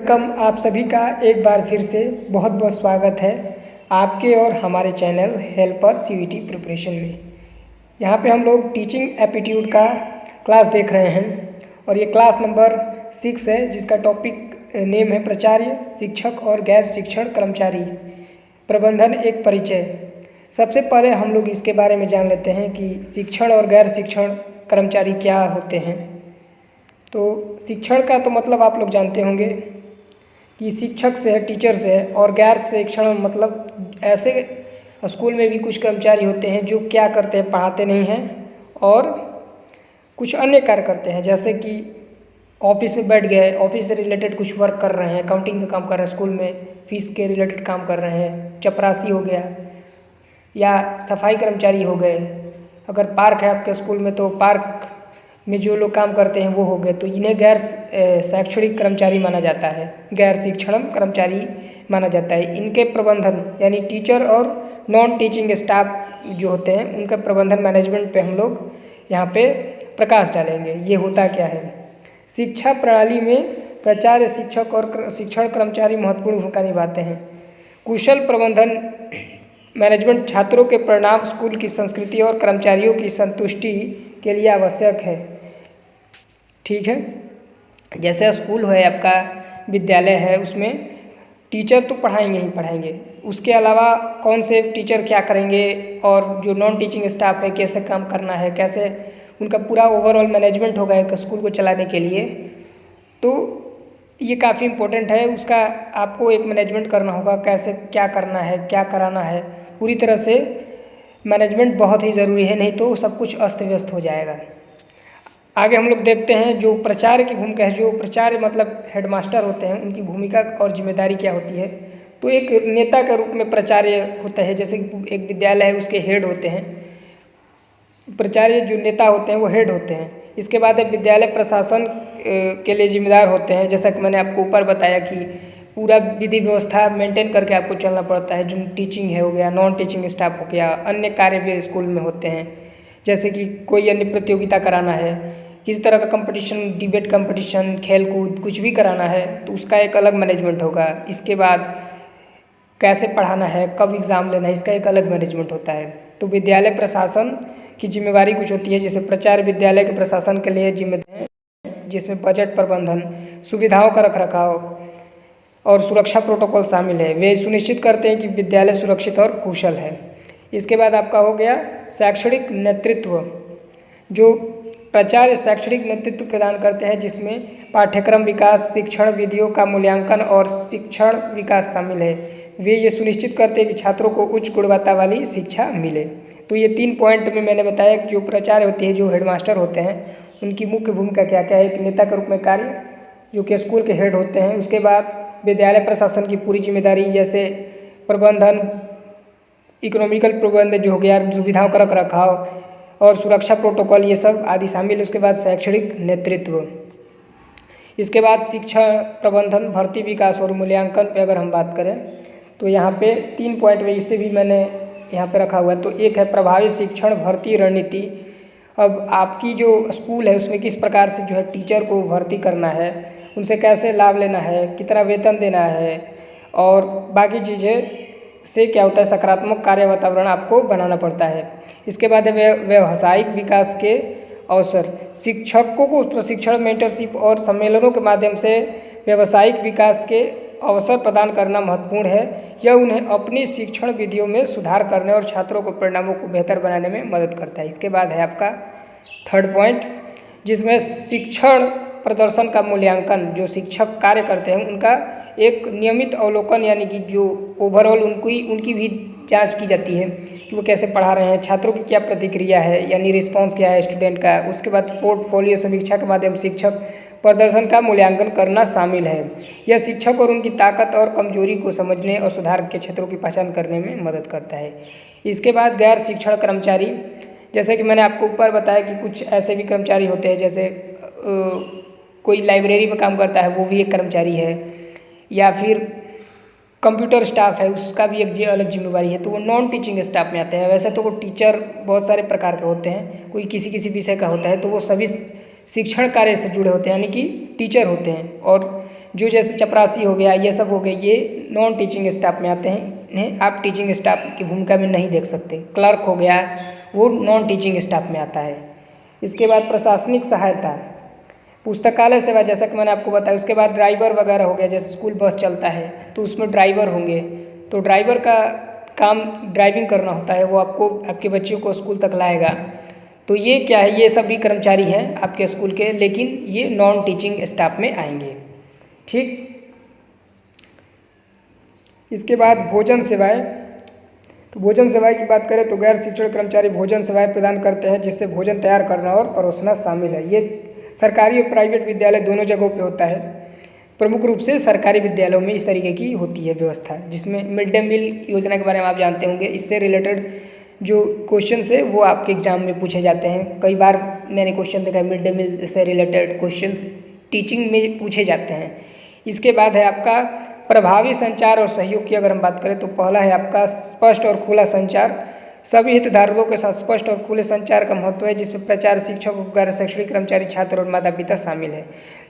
Welcome. आप सभी का एक बार फिर से बहुत बहुत स्वागत है आपके और हमारे चैनल हेल्पर सीयूईटी प्रिपरेशन में। यहाँ पे हम लोग टीचिंग एप्टीट्यूड का क्लास देख रहे हैं और ये क्लास नंबर 6 है, जिसका टॉपिक नेम है प्राचार्य, शिक्षक और गैर शिक्षण कर्मचारी प्रबंधन एक परिचय। सबसे पहले हम लोग इसके बारे में जान लेते हैं कि शिक्षण और गैर शिक्षण कर्मचारी क्या होते हैं। तो शिक्षण का तो मतलब आप लोग जानते होंगे कि शिक्षक से है, टीचर से है, और गैर शिक्षण मतलब ऐसे स्कूल में भी कुछ कर्मचारी होते हैं जो क्या करते हैं, पढ़ाते नहीं हैं और कुछ अन्य कार्य करते हैं, जैसे कि ऑफिस में बैठ गए, ऑफिस से रिलेटेड कुछ वर्क कर रहे हैं, अकाउंटिंग का काम कर रहे हैं, स्कूल में फीस के रिलेटेड काम कर रहे हैं, चपरासी हो गया या सफाई कर्मचारी हो गए। अगर पार्क है आपके स्कूल में तो पार्क में जो लोग काम करते हैं वो हो गए, तो इन्हें गैर शैक्षणिक कर्मचारी माना जाता है, गैर शिक्षण कर्मचारी माना जाता है। इनके प्रबंधन यानी टीचर और नॉन टीचिंग स्टाफ जो होते हैं उनका प्रबंधन मैनेजमेंट पे हम लोग यहाँ पे प्रकाश डालेंगे। ये होता क्या है। शिक्षा प्रणाली में प्राचार्य, शिक्षक और शिक्षण कर्मचारी महत्वपूर्ण भूमिका निभाते हैं। कुशल प्रबंधन मैनेजमेंट छात्रों के परिणाम, स्कूल की संस्कृति और कर्मचारियों की संतुष्टि के लिए आवश्यक है। ठीक है, जैसे स्कूल है आपका, विद्यालय है, उसमें टीचर तो पढ़ाएंगे ही पढ़ाएंगे, उसके अलावा कौन से टीचर क्या करेंगे और जो नॉन टीचिंग स्टाफ है कैसे काम करना है, कैसे उनका पूरा ओवरऑल मैनेजमेंट होगा एक स्कूल को चलाने के लिए, तो ये काफ़ी इम्पोर्टेंट है। उसका आपको एक मैनेजमेंट करना होगा, कैसे क्या करना है, क्या कराना है, पूरी तरह से मैनेजमेंट बहुत ही ज़रूरी है, नहीं तो सब कुछ अस्त व्यस्त हो जाएगा। आगे हम लोग देखते हैं जो प्राचार्य की भूमिका है। जो प्राचार्य मतलब हेडमास्टर होते हैं, उनकी भूमिका और जिम्मेदारी क्या होती है। तो एक नेता के रूप में प्राचार्य होता है, जैसे एक विद्यालय है उसके हेड होते हैं, प्राचार्य जो नेता होते हैं वो हेड होते हैं। इसके बाद विद्यालय प्रशासन के लिए जिम्मेदार होते हैं, जैसा कि मैंने आपको ऊपर बताया कि पूरा विधि व्यवस्था मेंटेन करके आपको चलना पड़ता है। जो टीचिंग है हो गया, नॉन टीचिंग स्टाफ हो गया, अन्य कार्य भी स्कूल में होते हैं, जैसे कि कोई अन्य प्रतियोगिता कराना है, किसी तरह का कंपटीशन, डिबेट कंपटीशन, खेल कूद कुछ भी कराना है तो उसका एक अलग मैनेजमेंट होगा। इसके बाद कैसे पढ़ाना है, कब एग्ज़ाम लेना है, इसका एक अलग मैनेजमेंट होता है। तो विद्यालय प्रशासन की जिम्मेवारी कुछ होती है, जैसे प्राचार्य विद्यालय के प्रशासन के लिए जिम्मेदार हैं, जिसमें बजट प्रबंधन, सुविधाओं का रखरखाव और सुरक्षा प्रोटोकॉल शामिल है। वे सुनिश्चित करते हैं कि विद्यालय सुरक्षित और कुशल है। इसके बाद आपका हो गया शैक्षणिक नेतृत्व। जो प्राचार्य शैक्षणिक नेतृत्व प्रदान करते हैं, जिसमें पाठ्यक्रम विकास, शिक्षण विधियों का मूल्यांकन और शिक्षण विकास शामिल है। वे ये सुनिश्चित करते हैं कि छात्रों को उच्च गुणवत्ता वाली शिक्षा मिले। तो ये 3 पॉइंट में मैंने बताया कि जो प्राचार्य होते हैं, जो हेडमास्टर होते हैं, उनकी मुख्य भूमिका क्या क्या है। एक नेता के रूप में कार्य, जो कि स्कूल के हेड होते हैं। उसके बाद विद्यालय प्रशासन की पूरी जिम्मेदारी, जैसे प्रबंधन, इकोनॉमिकल प्रबंधन जो हो गया, सुविधाओं का रखरखाव और सुरक्षा प्रोटोकॉल, ये सब आदि शामिल है। उसके बाद शैक्षणिक नेतृत्व। इसके बाद शिक्षा प्रबंधन, भर्ती, विकास और मूल्यांकन पे अगर हम बात करें तो यहाँ पे 3 पॉइंट में इससे भी मैंने यहाँ पे रखा हुआ है। तो एक है प्रभावी शिक्षण भर्ती रणनीति। अब आपकी जो स्कूल है उसमें किस प्रकार से जो है टीचर को भर्ती करना है, उनसे कैसे लाभ लेना है, कितना वेतन देना है और बाकी चीज़ें से क्या होता है, सकारात्मक कार्य वातावरण आपको बनाना पड़ता है। इसके बाद है व्यावसायिक विकास के अवसर। शिक्षकों को प्रशिक्षण, मेंटरशिप और सम्मेलनों के माध्यम से व्यावसायिक विकास के अवसर प्रदान करना महत्वपूर्ण है। यह उन्हें अपनी शिक्षण विधियों में सुधार करने और छात्रों को परिणामों को बेहतर बनाने में मदद करता है। इसके बाद है आपका 3rd पॉइंट, जिसमें शिक्षण प्रदर्शन का मूल्यांकन। जो शिक्षक कार्य करते हैं उनका एक नियमित अवलोकन, यानी कि जो ओवरऑल उनकी भी जांच की जाती है कि वो कैसे पढ़ा रहे हैं, छात्रों की क्या प्रतिक्रिया है, यानी रिस्पांस क्या है स्टूडेंट का। उसके बाद पोर्टफोलियो समीक्षा के माध्यम से शिक्षक प्रदर्शन का मूल्यांकन करना शामिल है। यह शिक्षक और उनकी ताकत और कमजोरी को समझने और सुधार के क्षेत्रों की पहचान करने में मदद करता है। इसके बाद गैर शिक्षण कर्मचारी, जैसे कि मैंने आपको ऊपर बताया कि कुछ ऐसे भी कर्मचारी होते हैं, जैसे कोई लाइब्रेरी में काम करता है वो भी एक कर्मचारी है, या फिर कंप्यूटर स्टाफ है उसका भी एक अलग जिम्मेवारी है, तो वो नॉन टीचिंग स्टाफ में आते हैं। वैसे तो वो टीचर बहुत सारे प्रकार के होते हैं, कोई किसी विषय का होता है, तो वो सभी शिक्षण कार्य से जुड़े होते हैं, यानी कि टीचर होते हैं। और जो जैसे चपरासी हो गया, ये सब हो गए, ये नॉन टीचिंग स्टाफ में आते हैं, इन्हें आप टीचिंग स्टाफ की भूमिका में नहीं देख सकते। क्लर्क हो गया, वो नॉन टीचिंग स्टाफ में आता है। इसके बाद प्रशासनिक सहायता, पुस्तकालय सेवा, जैसा कि मैंने आपको बताया। उसके बाद ड्राइवर वगैरह हो गया, जैसे स्कूल बस चलता है तो उसमें ड्राइवर होंगे, तो ड्राइवर का काम ड्राइविंग करना होता है, वो आपको आपके बच्चों को स्कूल तक लाएगा। तो ये क्या है, ये सभी कर्मचारी हैं आपके स्कूल के, लेकिन ये नॉन टीचिंग स्टाफ में आएंगे। ठीक। इसके बाद भोजन सेवाएं, तो भोजन सेवाएं की बात करें तो गैर शिक्षण कर्मचारी भोजन सेवाएं प्रदान करते हैं, जिससे भोजन तैयार करना और परोसना शामिल है। ये सरकारी और प्राइवेट विद्यालय दोनों जगहों पे होता है। प्रमुख रूप से सरकारी विद्यालयों में इस तरीके की होती है व्यवस्था, जिसमें मिड डे मील योजना के बारे में आप जानते होंगे। इससे रिलेटेड जो क्वेश्चन है वो आपके एग्जाम में पूछे जाते हैं। कई बार मैंने क्वेश्चन देखा है मिड डे मील से रिलेटेड क्वेश्चन टीचिंग में पूछे जाते हैं। इसके बाद है आपका प्रभावी संचार और सहयोग की अगर हम बात करें तो पहला है आपका स्पष्ट और खुला संचार। सभी हितधारकों के साथ स्पष्ट और खुले संचार का महत्व है, जिसमें प्राचार्य, शिक्षक, गैर शैक्षणिक कर्मचारी, छात्र और माता पिता शामिल है।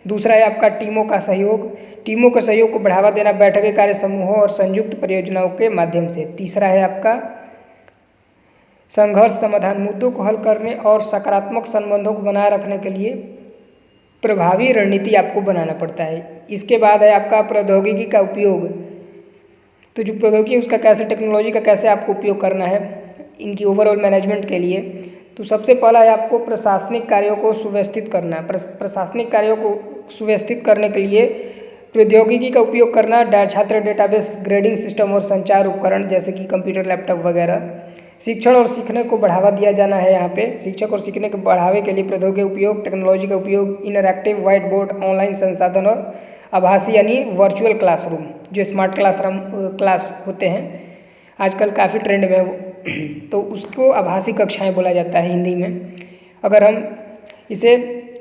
दूसरा है आपका टीमों का सहयोग। टीमों के सहयोग को बढ़ावा देना बैठकें, कार्य समूहों और संयुक्त परियोजनाओं के माध्यम से। तीसरा है आपका संघर्ष समाधान, मुद्दों को हल करने और सकारात्मक संबंधों को बनाए रखने के लिए प्रभावी रणनीति आपको बनाना पड़ता है। इसके बाद है आपका प्रौद्योगिकी का उपयोग। तो जो प्रौद्योगिकी है उसका कैसे, टेक्नोलॉजी का कैसे आपको उपयोग करना है इनकी ओवरऑल मैनेजमेंट के लिए। तो सबसे पहला है आपको प्रशासनिक कार्यों को सुव्यवस्थित करना। प्रशासनिक कार्यों को सुव्यवस्थित करने के लिए प्रौद्योगिकी का उपयोग करना, छात्र डेटाबेस, ग्रेडिंग सिस्टम और संचार उपकरण जैसे कि कंप्यूटर, लैपटॉप वगैरह। शिक्षण और सीखने को बढ़ावा दिया जाना है। यहाँ पे शिक्षक और सीखने के बढ़ावे के लिए प्रौद्योगिकी का उपयोग, टेक्नोलॉजी का उपयोग, इंटरैक्टिव व्हाइट बोर्ड, ऑनलाइन संसाधन और आभासी यानी वर्चुअल क्लासरूम, जो स्मार्ट क्लास होते हैं आजकल काफ़ी ट्रेंड में वो तो उसको आभासी कक्षाएं बोला जाता है हिंदी में। अगर हम इसे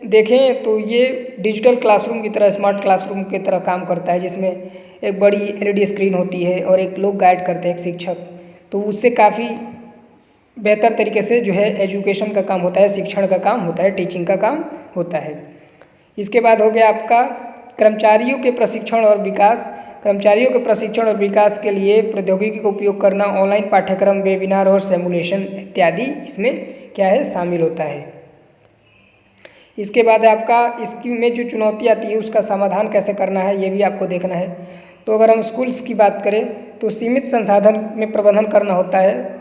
देखें तो ये डिजिटल क्लासरूम की तरह, स्मार्ट क्लासरूम की तरह काम करता है, जिसमें एक बड़ी LED स्क्रीन होती है और एक लोग गाइड करते हैं, एक शिक्षक। तो उससे काफ़ी बेहतर तरीके से जो है एजुकेशन का काम होता है, शिक्षण का काम होता है, टीचिंग का काम होता है। इसके बाद हो गया आपका कर्मचारियों के प्रशिक्षण और विकास। कर्मचारियों के प्रशिक्षण और विकास के लिए प्रौद्योगिकी का उपयोग करना, ऑनलाइन पाठ्यक्रम, वेबिनार और सिमुलेशन इत्यादि इसमें क्या है, शामिल होता है। इसके बाद आपका इसकी में जो चुनौती आती है उसका समाधान कैसे करना है ये भी आपको देखना है। तो अगर हम स्कूल्स की बात करें तो सीमित संसाधन में प्रबंधन करना होता है।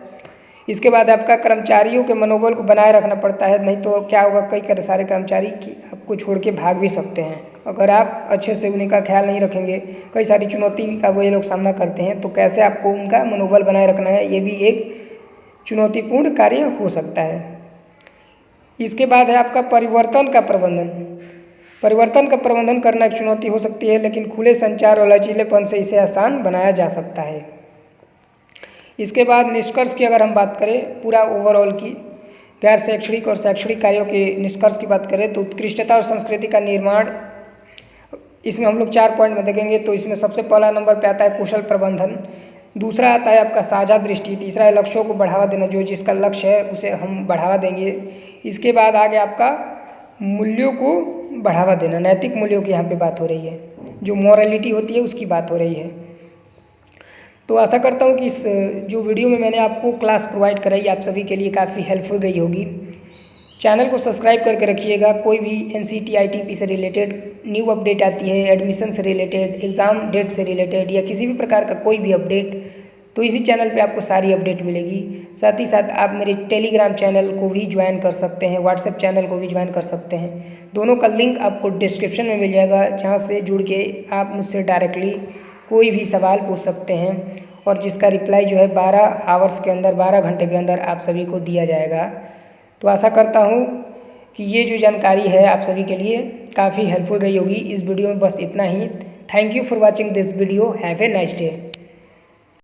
इसके बाद आपका कर्मचारियों के मनोबल को बनाए रखना पड़ता है, नहीं तो क्या होगा, कई सारे कर्मचारी आपको छोड़ के भाग भी सकते हैं अगर आप अच्छे से उनका ख्याल नहीं रखेंगे। कई सारी चुनौती का वो ये लोग सामना करते हैं, तो कैसे आपको उनका मनोबल बनाए रखना है ये भी एक चुनौतीपूर्ण कार्य हो सकता है। इसके बाद है आपका परिवर्तन का प्रबंधन। परिवर्तन का प्रबंधन करना एक चुनौती हो सकती है, लेकिन खुले संचार और लचीलेपन से इसे आसान बनाया जा सकता है। इसके बाद निष्कर्ष की अगर हम बात करें पूरा ओवरऑल की, गैर शैक्षणिक और शैक्षणिक कार्यों के निष्कर्ष की बात करें तो उत्कृष्टता और संस्कृति का निर्माण, इसमें हम लोग 4 पॉइंट में देखेंगे। तो इसमें सबसे पहला नंबर पे आता है कुशल प्रबंधन, दूसरा आता है आपका साझा दृष्टि, तीसरा है लक्ष्यों को बढ़ावा देना, जो जिसका लक्ष्य है उसे हम बढ़ावा देंगे। इसके बाद आगे आपका मूल्यों को बढ़ावा देना, नैतिक मूल्यों की यहाँ पे बात हो रही है, जो मॉरलिटी होती है उसकी बात हो रही है। तो आशा करता हूँ कि इस जो वीडियो में मैंने आपको क्लास प्रोवाइड कराई आप सभी के लिए काफ़ी हेल्पफुल रही होगी। चैनल को सब्सक्राइब करके रखिएगा। कोई भी NCERT ITP से रिलेटेड न्यू अपडेट आती है, एडमिशन से रिलेटेड, एग्ज़ाम डेट से रिलेटेड या किसी भी प्रकार का कोई भी अपडेट, तो इसी चैनल पे आपको सारी अपडेट मिलेगी। साथ ही साथ आप मेरे टेलीग्राम चैनल को भी ज्वाइन कर सकते हैं, व्हाट्सएप चैनल को भी ज्वाइन कर सकते हैं। दोनों का लिंक आपको डिस्क्रिप्शन में मिल जाएगा, जहाँ से जुड़ के आप मुझसे डायरेक्टली कोई भी सवाल पूछ सकते हैं और जिसका रिप्लाई जो है 12 आवर्स के अंदर, 12 घंटे के अंदर आप सभी को दिया जाएगा। तो आशा करता हूँ कि ये जो जानकारी है आप सभी के लिए काफ़ी हेल्पफुल रही होगी। इस वीडियो में बस इतना ही। Thank you for watching this video. Have a nice day.